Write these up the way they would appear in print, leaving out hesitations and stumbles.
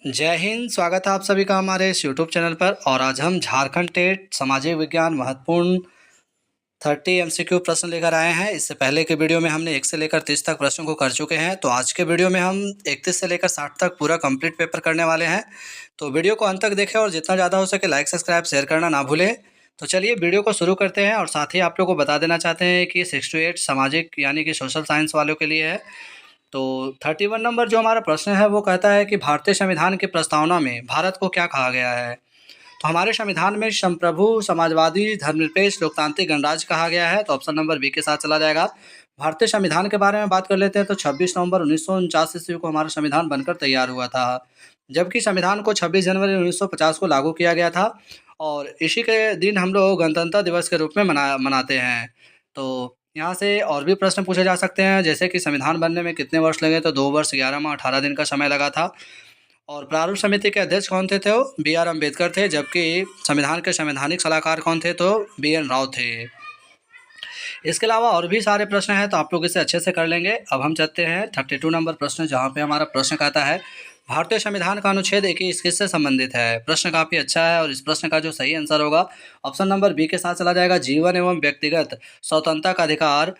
जय हिंद। स्वागत है आप सभी का हमारे इस यूट्यूब चैनल पर। और आज हम झारखंड टेट सामाजिक विज्ञान महत्वपूर्ण 30 एमसीक्यू प्रश्न लेकर आए हैं। इससे पहले के वीडियो में हमने 1 से लेकर 30 तक प्रश्नों को कर चुके हैं। तो आज के वीडियो में हम 31 से लेकर 60 तक पूरा कंप्लीट पेपर करने वाले हैं। तो वीडियो को अंत तक देखें और जितना ज़्यादा हो सके लाइक सब्सक्राइब शेयर करना ना भूलें। तो चलिए वीडियो को शुरू करते हैं। और साथ ही आप लोग को बता देना चाहते हैं कि 6 to 8 सामाजिक यानी कि सोशल साइंस वालों के लिए है। तो 31 नंबर जो हमारा प्रश्न है वो कहता है कि भारतीय संविधान की प्रस्तावना में भारत को क्या कहा गया है। तो हमारे संविधान में संप्रभु, समाजवादी, धर्मनिरपेक्ष, लोकतांत्रिक गणराज्य कहा गया है। तो ऑप्शन नंबर बी के साथ चला जाएगा। भारतीय संविधान के बारे में बात कर लेते हैं तो 26 नवंबर 1949 ईस्वी को हमारा संविधान बनकर तैयार हुआ था, जबकि संविधान को 26 जनवरी 1950 को लागू किया गया था। और इसी के दिन हम लोग गणतंत्र दिवस के रूप में मनाते हैं। तो यहाँ से और भी प्रश्न पूछे जा सकते हैं, जैसे कि संविधान बनने में कितने वर्ष लगे। तो 2 वर्ष 11 माह 18 दिन का समय लगा था। और प्रारूप समिति के अध्यक्ष कौन थे? तो बी आर अम्बेडकर थे। जबकि संविधान के संवैधानिक सलाहकार कौन थे? तो बी एन राव थे। इसके अलावा और भी सारे प्रश्न हैं, तो आप लोग इसे अच्छे से कर लेंगे। अब हम चलते हैं 32 नंबर प्रश्न, जहाँ पे हमारा प्रश्न कहता है भारतीय संविधान का अनुच्छेद 21 किससे संबंधित है। प्रश्न काफ़ी अच्छा है और इस प्रश्न का जो सही आंसर होगा ऑप्शन नंबर बी के साथ चला जाएगा। जीवन एवं व्यक्तिगत स्वतंत्रता का अधिकार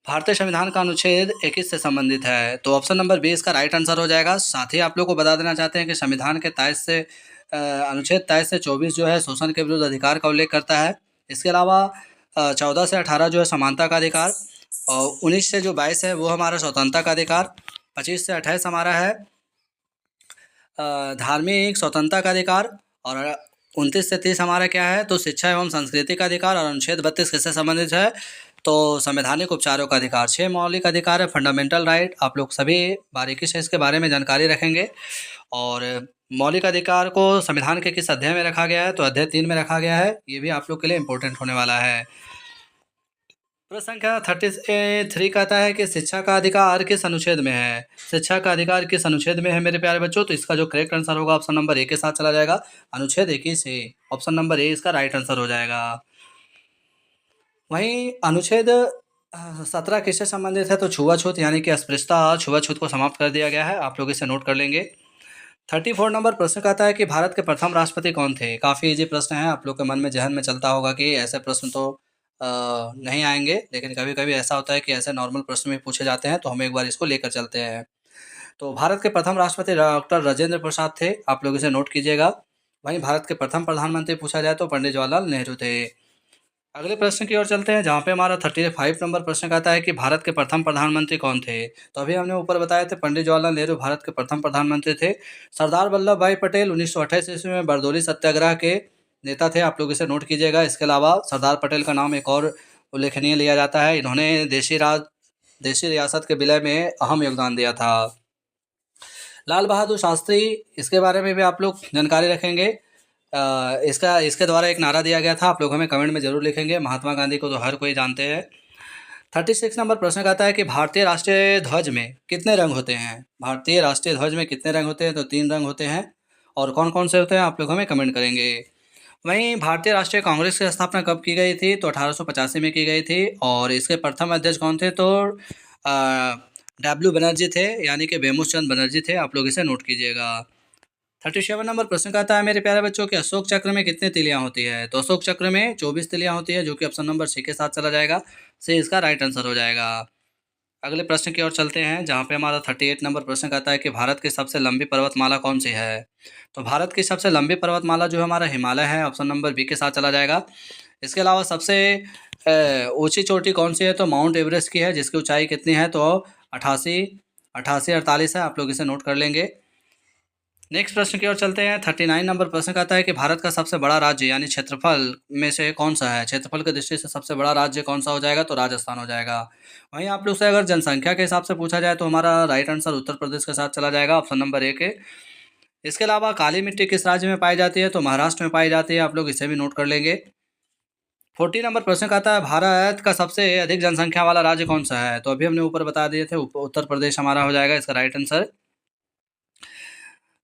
भारतीय संविधान का अनुच्छेद 21 से संबंधित है। तो ऑप्शन नंबर बी इसका राइट आंसर हो जाएगा। साथ ही आप लोग को बता देना चाहते हैं कि संविधान के अनुच्छेद 23 से 24 जो है शोषण के विरुद्ध अधिकार का उल्लेख करता है। इसके अलावा 14 से 18 जो है समानता का अधिकार, और 19 से जो 22 है वो हमारा स्वतंत्रता का अधिकार, 25 से 28 हमारा है धार्मिक स्वतंत्रता का अधिकार, और 29 से 30 हमारा क्या है? तो शिक्षा एवं संस्कृति का अधिकार। और अनुच्छेद 32 किससे संबंधित है? तो संवैधानिक उपचारों का अधिकार। 6 मौलिक अधिकार है, फंडामेंटल राइट। आप लोग सभी बारीकी से इसके बारे में जानकारी रखेंगे। और मौलिक अधिकार को संविधान के किस अध्याय में रखा गया है? तो अध्याय 3 में रखा गया है। ये भी आप लोग के लिए इम्पोर्टेंट होने वाला है। प्रश्न संख्या 33 कहता है कि शिक्षा का अधिकार किस अनुच्छेद में है। शिक्षा का अधिकार किस अनुच्छेद में है मेरे प्यारे बच्चों? तो इसका जो करेक्ट आंसर होगा ऑप्शन नंबर ए के साथ चला जाएगा। अनुच्छेद 21 ए। ऑप्शन नंबर ए इसका राइट आंसर हो जाएगा। वहीं अनुच्छेद 17 किससे संबंधित है? तो छुआछूत यानी कि अस्पृश्यता, छुआछूत को समाप्त कर दिया गया है। आप लोग इसे नोट कर लेंगे। 34 नंबर प्रश्न कहता है कि भारत के प्रथम राष्ट्रपति कौन थे। काफ़ी इजी प्रश्न है। आप लोग के मन में जहन में चलता होगा कि ऐसे प्रश्न तो नहीं आएंगे, लेकिन कभी कभी ऐसा होता है कि ऐसे नॉर्मल प्रश्न भी पूछे जाते हैं, तो हम एक बार इसको लेकर चलते हैं। तो भारत के प्रथम राष्ट्रपति डॉक्टर राजेंद्र प्रसाद थे। आप लोग इसे नोट कीजिएगा। वहीं भारत के प्रथम प्रधानमंत्री पूछा जाए तो पंडित जवाहरलाल नेहरू थे। अगले प्रश्न की ओर चलते हैं, जहाँ पे हमारा 35 नंबर प्रश्न कहता है कि भारत के प्रथम प्रधानमंत्री कौन थे। तो अभी हमने ऊपर बताए थे पंडित जवाहरलाल नेहरू भारत के प्रथम प्रधानमंत्री थे। सरदार वल्लभ भाई पटेल 1928 ईस्वी में बरदौली सत्याग्रह के नेता थे। आप लोग इसे नोट कीजिएगा। इसके अलावा सरदार पटेल का नाम एक और उल्लेखनीय लिया जाता है। इन्होंने देशी रियासत के विलय में अहम योगदान दिया था। लाल बहादुर शास्त्री, इसके बारे में भी आप लोग जानकारी रखेंगे। इसके द्वारा एक नारा दिया गया था। आप लोग हमें कमेंट में जरूर लिखेंगे। महात्मा गांधी को तो हर कोई जानते हैं। 36 नंबर प्रश्न कहता है कि भारतीय राष्ट्रीय ध्वज में कितने रंग होते हैं। भारतीय राष्ट्रीय ध्वज में कितने रंग होते हैं? तो 3 रंग होते हैं। और कौन कौन से होते हैं आप लोग हमें कमेंट करेंगे। वहीं भारतीय राष्ट्रीय कांग्रेस की स्थापना कब की गई थी? तो 1885 में की गई थी। और इसके प्रथम अध्यक्ष कौन थे? तो डब्ल्यू बनर्जी थे, यानी कि बेमूस चंद बनर्जी थे। आप लोग इसे नोट कीजिएगा। 37 नंबर प्रश्न कहता है मेरे प्यारे बच्चों कि अशोक चक्र में कितनी तिलियां होती है। तो अशोक चक्र में 24 तिलियां होती है, जो कि ऑप्शन नंबर सी के साथ चला जाएगा। सी इसका राइट आंसर हो जाएगा। अगले प्रश्न की ओर चलते हैं, जहाँ पे हमारा 38 नंबर प्रश्न कहता है कि भारत की सबसे लंबी पर्वतमाला कौन सी है। तो भारत की सबसे लंबी पर्वतमाला जो है हमारा हिमालय है। ऑप्शन नंबर बी के साथ चला जाएगा। इसके अलावा सबसे ऊंची चोटी कौन सी है? तो माउंट एवरेस्ट की है, जिसकी ऊंचाई कितनी है? तो 88 है। आप लोग इसे नोट कर लेंगे। नेक्स्ट प्रश्न की ओर चलते हैं। 39 नंबर प्रश्न कहता है कि भारत का सबसे बड़ा राज्य यानी क्षेत्रफल में से कौन सा है। क्षेत्रफल की दृष्टि से सबसे बड़ा राज्य कौन सा हो जाएगा? तो राजस्थान हो जाएगा। वहीं आप लोग से अगर जनसंख्या के हिसाब से पूछा जाए तो हमारा राइट आंसर उत्तर प्रदेश के साथ चला जाएगा। ऑप्शन नंबर ए के। इसके अलावा काली मिट्टी किस राज्य में पाई जाती है? तो महाराष्ट्र में पाई जाती है। आप लोग इसे भी नोट कर लेंगे। 40 नंबर प्रश्न कहता है भारत का सबसे अधिक जनसंख्या वाला राज्य कौन सा है। तो अभी हमने ऊपर बता दिए थे, उत्तर प्रदेश हमारा हो जाएगा इसका राइट आंसर।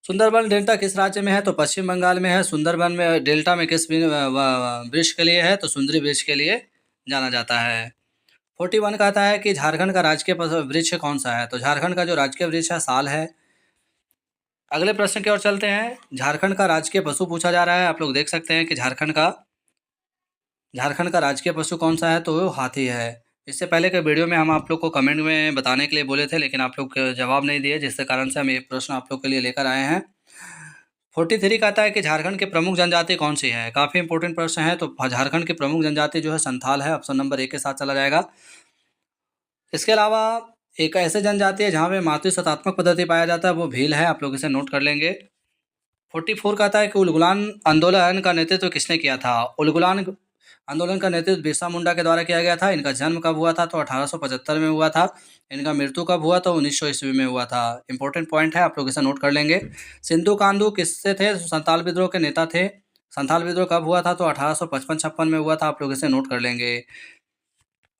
सुंदरबन डेल्टा किस राज्य में है? तो पश्चिम बंगाल में है। सुंदरबन में डेल्टा में किस वृक्ष के लिए है? तो सुंदरी वृक्ष के लिए जाना जाता है। 41 कहता है कि झारखंड का राजकीय वृक्ष कौन सा है। तो झारखंड का जो राजकीय वृक्ष है साल है। अगले प्रश्न की ओर चलते हैं। झारखंड का राजकीय पशु पूछा जा रहा है। आप लोग देख सकते हैं कि झारखंड का राजकीय पशु कौन सा है, तो वो हाथी है। इससे पहले के वीडियो में हम आप लोग को कमेंट में बताने के लिए बोले थे, लेकिन आप लोग जवाब नहीं दिए, जिसके कारण से हम ये प्रश्न आप लोग के लिए लेकर आए हैं। 43 कहता है कि झारखंड की प्रमुख जनजाति कौन सी है। काफ़ी इंपॉर्टेंट प्रश्न है। तो झारखंड की प्रमुख जनजाति जो है संथाल है, ऑप्शन नंबर 1 के साथ चला जाएगा। इसके अलावा एक ऐसे जनजाति है जहाँ पे मातृसत्तात्मक पद्धति पाया जाता है, वो भील है। आप लोग इसे नोट कर लेंगे। 44 कहता है कि उलगुलान आंदोलन का नेतृत्व किसने किया था। उलगुलान आंदोलन का नेतृत्व बिरसा मुंडा के द्वारा किया गया था। इनका जन्म कब हुआ था, तो 1875 में हुआ था। इनका मृत्यु कब हुआ, तो 1900 ईस्वी में हुआ था। इंपॉर्टेंट पॉइंट है, आप लोग इसे नोट कर लेंगे। सिंधु कांदू किससे थे, संथाल विद्रोह के नेता थे। संथाल विद्रोह कब हुआ था, तो 1855-56 में हुआ था। आप लोग इसे नोट कर लेंगे।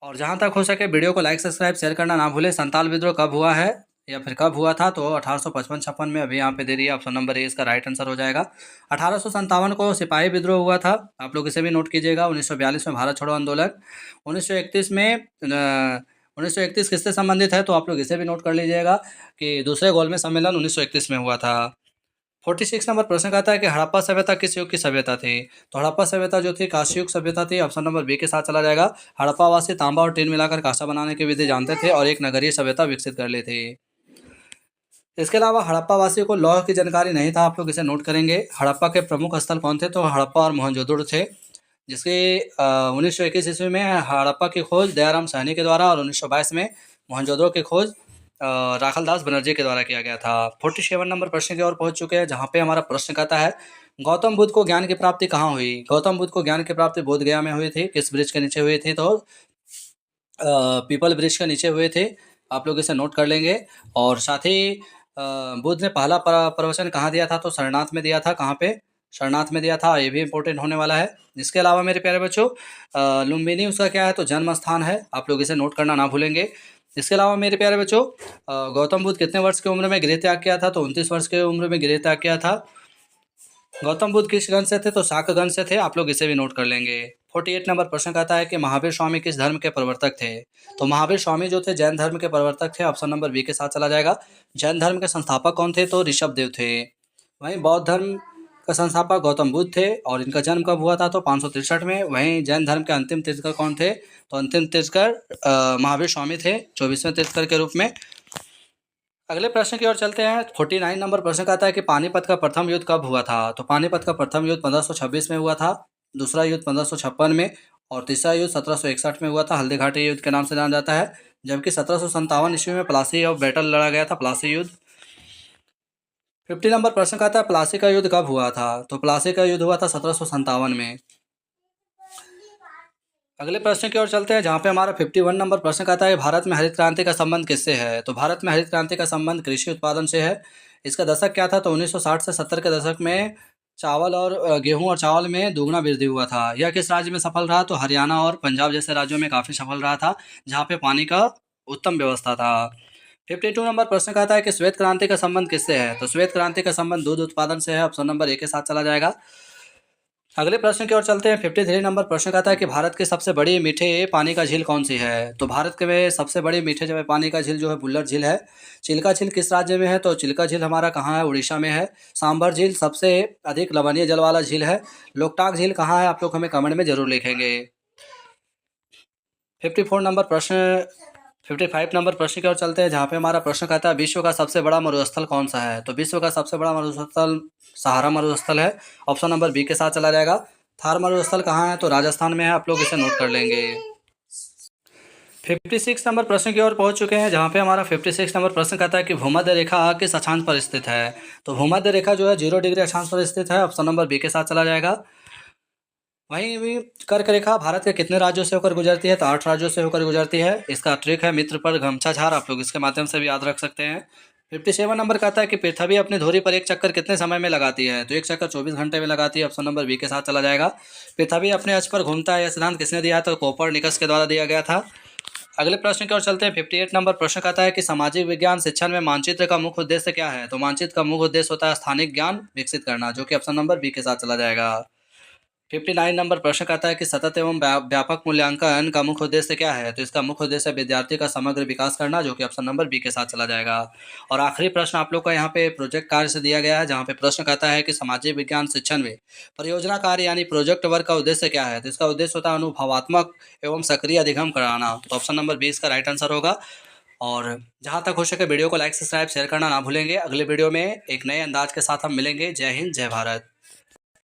और जहाँ तक हो सके वीडियो को लाइक सब्सक्राइब शेयर करना ना भूलें। संथाल विद्रोह कब हुआ है या फिर कब हुआ था, तो 1855-56 में। अभी यहाँ पे दे रही है, ऑप्शन नंबर ए इसका राइट आंसर हो जाएगा। 1857 को सिपाही विद्रोह हुआ था। आप लोग इसे भी नोट कीजिएगा। 1942 में भारत छोड़ो आंदोलन। 1931 में 1931 किससे संबंधित है, तो आप लोग इसे भी नोट कर लीजिएगा कि दूसरे गोलमेज सम्मेलन 1931 में हुआ था। 46 नंबर प्रश्न कहता है कि हड़प्पा सभ्यता किस युग की सभ्यता थी। तो हड़प्पा सभ्यता जो थी कांस्य युग सभ्यता थी। ऑप्शन नंबर बी के साथ चला जाएगा। हड़प्पावासी तांबा और टीन मिलाकर कांसा बनाने की विधि जानते थे और एक नगरीय सभ्यता विकसित कर ली थी। इसके अलावा हड़प्पावासियों को लौह की जानकारी नहीं था। आप लोग इसे नोट करेंगे। हड़प्पा के प्रमुख स्थल कौन थे, तो हड़प्पा और मोहनजोदड़ो थे। जिसके 1921 ईस्वी में हड़प्पा की खोज दयाराम साहनी के द्वारा और 1922 में मोहनजोदड़ो की खोज राखलदास बनर्जी के द्वारा किया गया था। 47 नंबर प्रश्न की ओर पहुंच चुके हैं, जहां पे हमारा प्रश्न कहता है गौतम बुद्ध को ज्ञान की प्राप्ति कहाँ हुई। गौतम बुद्ध को ज्ञान की प्राप्ति बोध गया में हुई थी। किस ब्रिज के नीचे हुई थी, तो पीपल ब्रिज के नीचे हुए थे। आप लोग इसे नोट कर लेंगे। और साथ ही बुद्ध ने पहला प्रवचन कहाँ दिया था, तो सारनाथ में दिया था। कहाँ पे, सारनाथ में दिया था। ये भी इंपॉर्टेंट होने वाला है। इसके अलावा मेरे प्यारे बच्चों लुम्बिनी उसका क्या है, तो जन्म स्थान है। आप लोग इसे नोट करना ना भूलेंगे। इसके अलावा मेरे प्यारे बच्चों गौतम बुद्ध कितने वर्ष की उम्र में गृह त्याग किया था, तो 29 वर्ष की उम्र में गृह त्याग किया था। गौतम बुद्ध किस गण से थे, तो शाक्त गण से थे। आप लोग इसे भी नोट कर लेंगे। 48 नंबर प्रश्न कहता है कि महावीर स्वामी किस धर्म के प्रवर्तक थे। तो महावीर स्वामी जो थे जैन धर्म के प्रवर्तक थे। ऑप्शन नंबर बी के साथ चला जाएगा। जैन धर्म के संस्थापक कौन थे, तो ऋषभ देव थे। वहीं बौद्ध धर्म का संस्थापक गौतम बुद्ध थे और इनका जन्म कब हुआ था, तो 563 में। वहीं जैन धर्म के अंतिम तीर्थकर कौन थे, तो अंतिम तीर्थकर महावीर स्वामी थे, 24वें तीर्थकर के रूप में। अगले प्रश्न की ओर चलते हैं। 49 नंबर प्रश्न कहता है कि पानीपत का प्रथम युद्ध कब हुआ था। तो पानीपत का प्रथम युद्ध 1526 में हुआ था। दूसरा युद्ध 1556 में और तीसरा युद्ध 1761 में हुआ था। हल्दी घाटी युद्ध के नाम से जाना जाता है। जबकि 1757 ईस्वी में प्लासी ऑफ बैटल लड़ा गया था, प्लासी युद्ध। 50 नंबर प्रश्न कहता है प्लासी का युद्ध कब हुआ था। तो प्लासी का युद्ध हुआ था 1757 में। अगले प्रश्न की ओर चलते हैं, जहाँ पे हमारा 51 नंबर प्रश्न कहता है भारत में हरित क्रांति का संबंध किससे है। तो भारत में हरित क्रांति का संबंध कृषि उत्पादन से है। इसका दशक क्या था, तो 1960 से 70 के दशक में चावल और गेहूं और चावल में दोगुना वृद्धि हुआ था। यह किस राज्य में सफल रहा, तो हरियाणा और पंजाब जैसे राज्यों में काफ़ी सफल रहा था, जहाँ पे पानी का उत्तम व्यवस्था था। 52 नंबर प्रश्न कहता है कि श्वेत क्रांति का संबंध किससे है। तो श्वेत क्रांति का संबंध दूध उत्पादन से है। ऑप्शन नंबर ए के साथ चला जाएगा। अगले प्रश्न की ओर चलते हैं। 53 नंबर प्रश्न कहता है कि भारत की सबसे बड़ी मीठे पानी का झील कौन सी है। तो भारत के में सबसे बड़ी मीठे जो है पानी का झील जो है बुल्लर झील है। चिल्का झील किस राज्य में है, तो चिल्का झील हमारा कहाँ है, उड़ीसा में है। सांभर झील सबसे अधिक लवणीय जल वाला झील है। लोकटाक झील कहाँ है, आप लोग हमें कमेंट में जरूर लिखेंगे। 54 नंबर प्रश्न 55 नंबर प्रश्न की ओर चलते हैं, जहाँ पे हमारा प्रश्न कहता है विश्व का सबसे बड़ा मरुस्थल कौन सा है। तो विश्व का सबसे बड़ा मरुस्थल सहारा मरुस्थल है। ऑप्शन नंबर बी के साथ चला जाएगा। थार मरुस्थल कहाँ है, तो राजस्थान में है। आप लोग इसे नोट कर लेंगे। 56 नंबर प्रश्न की ओर पहुंच चुके हैं, जहाँ पे हमारा 56 नंबर प्रश्न कहता है कि भूमध्य रेखा किस अक्षांश पर स्थित है। तो भूमध्य रेखा जो है 0 डिग्री अक्षांश पर स्थित है। ऑप्शन नंबर बी के साथ चला जाएगा। वहीं भी कर्क रेखा भारत के कितने राज्यों से होकर गुजरती है, तो 8 राज्यों से होकर गुजरती है। इसका ट्रिक है मित्र पर गमछा झार। आप लोग इसके माध्यम से भी याद रख सकते हैं। 57 नंबर कहता है कि पृथ्वी अपनी धुरी पर एक चक्कर कितने समय में लगाती है। तो एक चक्कर 24 घंटे में लगाती है। ऑप्शन नंबर बी के साथ चला जाएगा। पृथ्वी अपने अक्ष पर घूमता है, यह सिद्धांत किसने दिया है, तो कोपरनिकस के द्वारा दिया गया था। अगले प्रश्न की ओर चलते हैं। 58 नंबर प्रश्न कहता है कि सामाजिक विज्ञान शिक्षण में मानचित्र का मुख्य उद्देश्य क्या है। तो मानचित्र का मुख्य उद्देश्य होता है स्थानिक ज्ञान विकसित करना, जो कि ऑप्शन नंबर बी के साथ चला जाएगा। 59 नंबर प्रश्न कहता है कि सतत एवं व्यापक मूल्यांकन का मुख्य उद्देश्य क्या है? तो इसका मुख्य उद्देश्य विद्यार्थी का समग्र विकास करना, जो कि ऑप्शन नंबर बी के साथ चला जाएगा। और आखिरी प्रश्न आप लोग का यहाँ पे प्रोजेक्ट कार्य से दिया गया है, जहाँ पे प्रश्न कहता है कि सामाजिक विज्ञान शिक्षण में परियोजना कार्य यानी प्रोजेक्ट वर्क का उद्देश्य क्या है? तो इसका उद्देश्य होता है अनुभवात्मक एवं सक्रिय अधिगम कराना। तो ऑप्शन नंबर बी इसका राइट आंसर होगा। और जहाँ तक हो सके वीडियो को लाइक सब्सक्राइब शेयर करना ना भूलेंगे। अगले वीडियो में एक नए अंदाज के साथ हम मिलेंगे। जय हिंद, जय भारत।